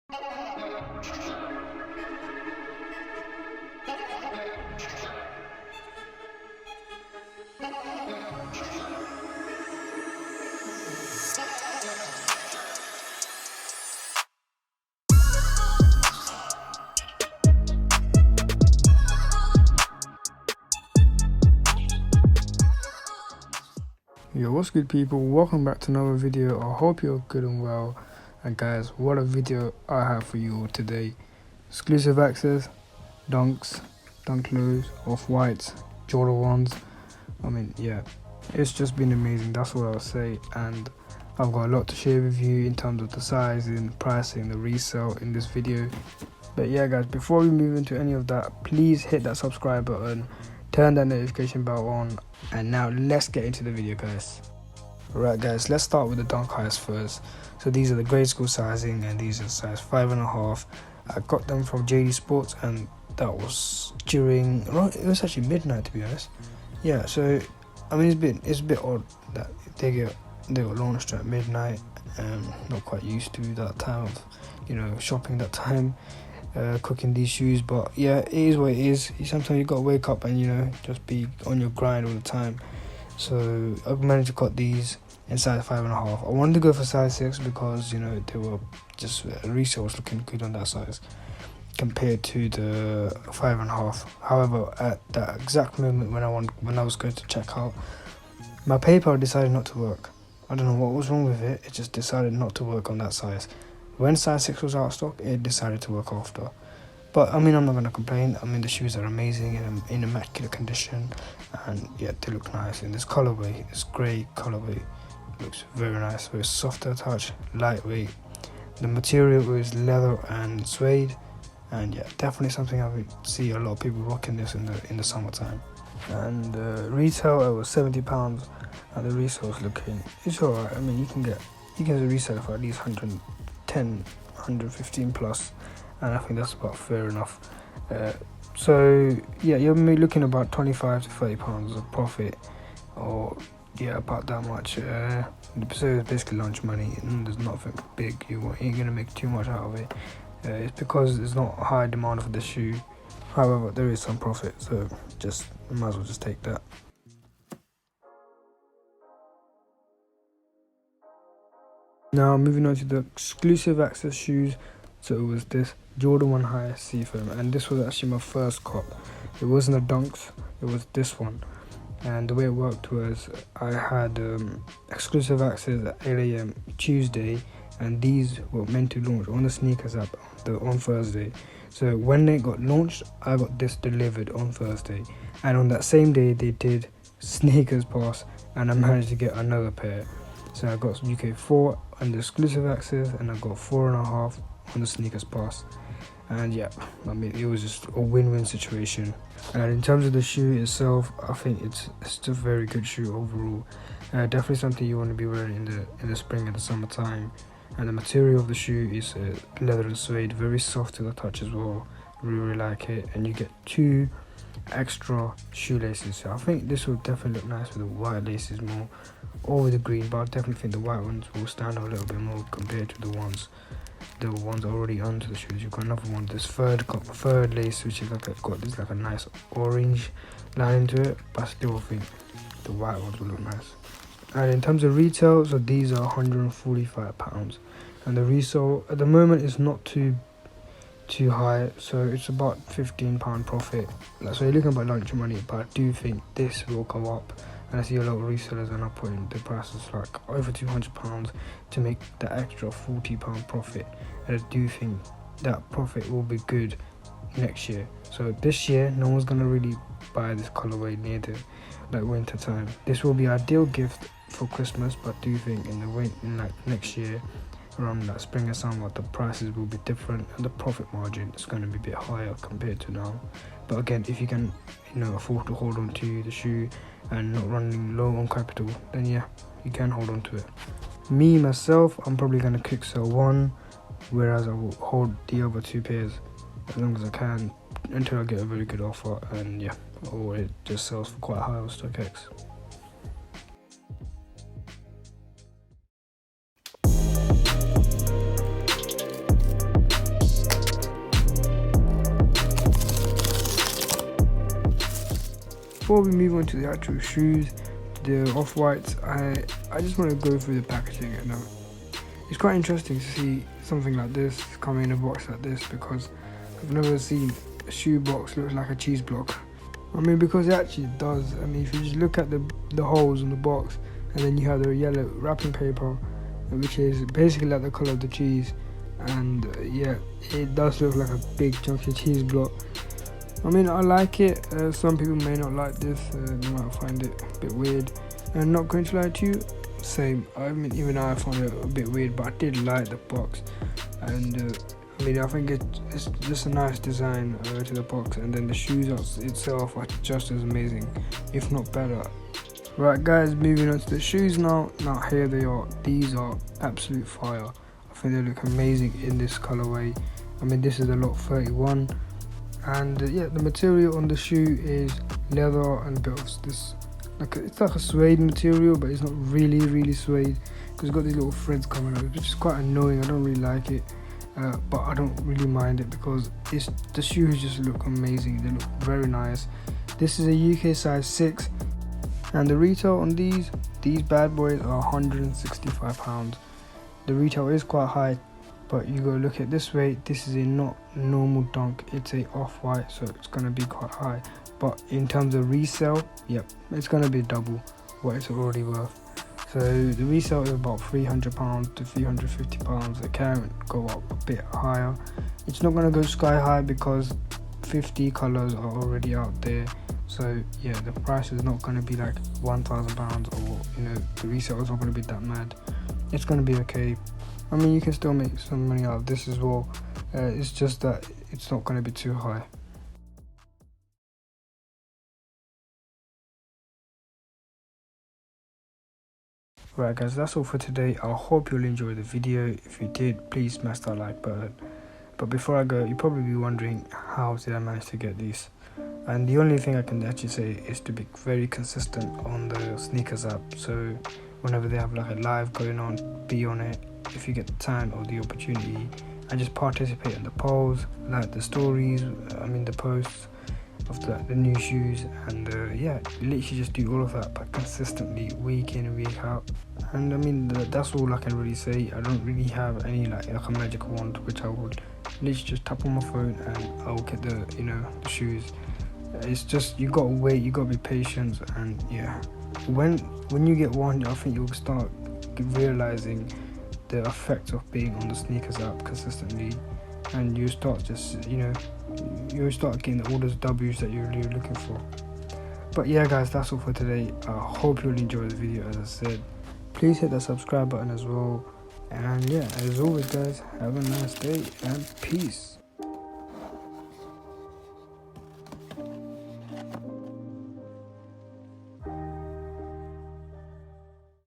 Yo, what's good people, welcome back to another video. I hope you're good and well, and guys, what a video I have for you all today. Exclusive access, dunks, dunk lows, off-whites, Jordan 1s. I mean, yeah, it's just been amazing, that's what I'll say. And I've got a lot to share with you in terms of the sizing, pricing, the resale in this video. But yeah guys, before we move into any of that, please hit that subscribe button, turn that notification bell on, and now let's get into the video guys. Alright guys, let's start with the dunk highs first. So these are the grade school sizing, and these are size 5.5. I got them from JD Sports, and that was during, it was actually midnight to be honest. Yeah, so I mean it's a bit odd that they got launched at midnight, and not quite used to that time of, you know, shopping that time. Cooking these shoes, but yeah, it is what it is. Sometimes you gotta wake up and, you know, just be on your grind all the time. So I managed to cut these in size 5.5. I wanted to go for size 6 because, you know, they were just resale was looking good on that size compared to the 5.5. However, at that exact moment when I was going to check out, my PayPal decided not to work. I don't know what was wrong with it. It just decided not to work on that size. When size 6 was out of stock, it decided to work after. But I mean, I'm not going to complain. I mean, the shoes are amazing and in immaculate condition, and yeah, they look nice in this colorway. This grey colorway looks very nice, very soft to touch, lightweight. The material is leather and suede, and yeah, definitely something I would see a lot of people rocking this in the summertime. And retail, it was £70, and the resale is looking, it's alright. I mean, you can get a resale for at least 115 plus, and I think that's about fair enough. So yeah, you're looking about 25 to 30 pounds of profit, or yeah, about that much. So it's basically lunch money, and there's nothing big. You ain't gonna make too much out of it. It's because there's not high demand for the shoe. However, there is some profit, so just might as well just take that. Now moving on to the exclusive access shoes. So it was this Jordan 1 high Seafoam, and this was actually my first cop. It wasn't a dunks, it was this one. And the way it worked was I had exclusive access at 8 AM Tuesday, and these were meant to launch on the sneakers app on Thursday. So when they got launched, I got this delivered on Thursday, and on that same day they did sneakers pass, and I managed to get another pair. So I got UK 4 on the exclusive access, and I got 4.5 on the sneakers pass. And yeah, I mean, it was just a win-win situation. And in terms of the shoe itself, I think it's a very good shoe overall. Definitely something you want to be wearing in the spring and the summertime. And the material of the shoe is leather and suede, very soft to the touch as well. Really like it. And you get 2 extra shoelaces, so I think this will definitely look nice with the white laces more, or with the green, but I definitely think the white ones will stand out a little bit more compared to the ones already onto the shoes. You've got another one, this third lace, which is got a nice orange line to it, but I still think the white ones will look nice. And in terms of retail, so these are £145, and the resale at the moment is not too high, so it's about £15 profit. So you're looking about lunch money, but I do think this will go up, and I see a lot of resellers and are putting the prices like over £200 to make the extra £40 profit, and I do think that profit will be good next year. So this year no one's gonna really buy this colorway near the winter time. This will be ideal gift for Christmas, but I do think in next year, around spring and summer, the prices will be different, and the profit margin is going to be a bit higher compared to now. But again, if you can, you know, afford to hold on to the shoe and not running low on capital, then yeah, you can hold on to it. Me myself, I'm probably going to quick sell one, whereas I will hold the other 2 pairs as long as I can until I get a very good offer, and yeah, or it just sells for quite high on StockX. before we move on to the actual shoes, the off-whites, I just want to go through the packaging. You know, it's quite interesting to see something like this come in a box like this, because I've never seen a shoe box look like a cheese block. I mean, because it actually does. I mean, if you just look at the holes in the box, and then you have the yellow wrapping paper, which is basically like the colour of the cheese, and yeah, it does look like a big chunky cheese block. I mean, I like it. Some people may not like this. They might find it a bit weird. And not going to lie to you, same. I mean, even I found it a bit weird, but I did like the box. And I mean, I think it's just a nice design to the box. And then the shoes itself are just as amazing, if not better. Right, guys, moving on to the shoes now. Now here they are. These are absolute fire. I think they look amazing in this colorway. I mean, this is the lot 31. And yeah, the material on the shoe is leather and a bit of this, it's like a suede material, but it's not really suede, because it's got these little threads coming out, which is quite annoying. I don't really like it, but I don't really mind it because the shoes just look amazing. They look very nice. This is a UK size 6, and the retail on these bad boys are £165. The retail is quite high, but you gotta look at this way. This is a not normal dunk, it's a off-white, so it's gonna be quite high. But in terms of resale, yep, it's gonna be double what it's already worth. So the resale is about £300 to £350. It can go up a bit higher. It's not gonna go sky high because 50 colors are already out there. So yeah, the price is not gonna be like £1,000, or you know, the resale is not gonna be that mad. It's gonna be okay. I mean, you can still make some money out of this as well. It's just that it's not going to be too high. Right, guys, that's all for today. I hope you'll enjoy the video. If you did, please smash that like button. But before I go, you'll probably be wondering, how did I manage to get these? And the only thing I can actually say is to be very consistent on the sneakers app. So whenever they have like a live going on, be on it. If you get the time or the opportunity, and just participate in the polls, like the stories, the posts of the new shoes, and yeah, literally just do all of that, but consistently, week in and week out. And I mean, that's all I can really say. I don't really have any like a magic wand, which I would literally just tap on my phone and I'll get the shoes. It's just, you gotta wait, you gotta be patient, and yeah, when you get one, I think you'll start realizing the effect of being on the sneakers app consistently, and you start just you start getting all those W's that you're really looking for. But yeah, guys, that's all for today. I hope you'll enjoy the video. As I said, please hit the subscribe button as well, and yeah, as always, guys, have a nice day and peace.